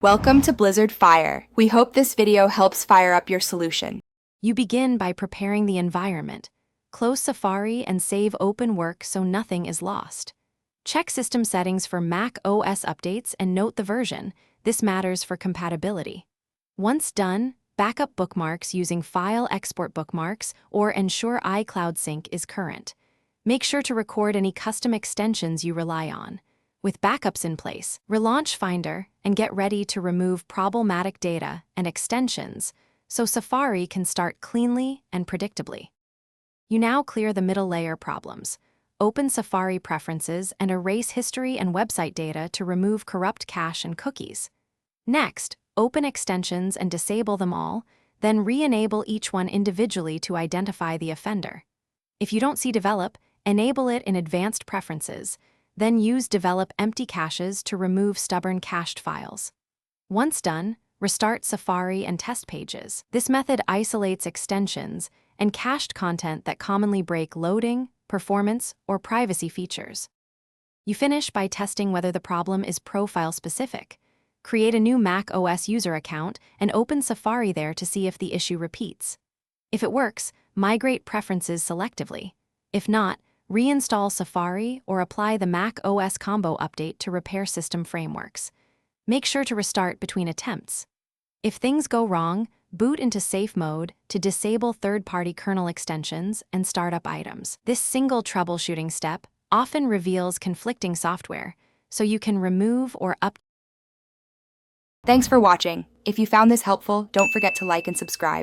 Welcome to Blizzard Fire. We hope this video helps fire up your solution. You begin by preparing the environment. Close Safari and save open work so nothing is lost. Check system settings for Mac OS updates and note the version. This matters for compatibility. Once done, backup bookmarks using File Export Bookmarks or ensure iCloud Sync is current. Make sure to record any custom extensions you rely on. With backups in place, relaunch Finder and get ready to remove problematic data and extensions so Safari can start cleanly and predictably. You now clear the middle layer problems. Open Safari preferences and erase history and website data to remove corrupt cache and cookies. Next, open extensions and disable them all, then re-enable each one individually to identify the offender. If you don't see Develop, enable it in Advanced Preferences. Then use Develop Empty Caches to remove stubborn cached files. Once done, restart Safari and test pages. This method isolates extensions and cached content that commonly break loading, performance, or privacy features. You finish by testing whether the problem is profile-specific. Create a new Mac OS user account and open Safari there to see if the issue repeats. If it works, migrate preferences selectively. If not, reinstall Safari or apply the Mac OS Combo update to repair system frameworks. Make sure to restart between attempts. If things go wrong, boot into safe mode to disable third-party kernel extensions and start up items. This single troubleshooting step often reveals conflicting software, so you can remove or Thanks for watching. If you found this helpful, don't forget to like and subscribe.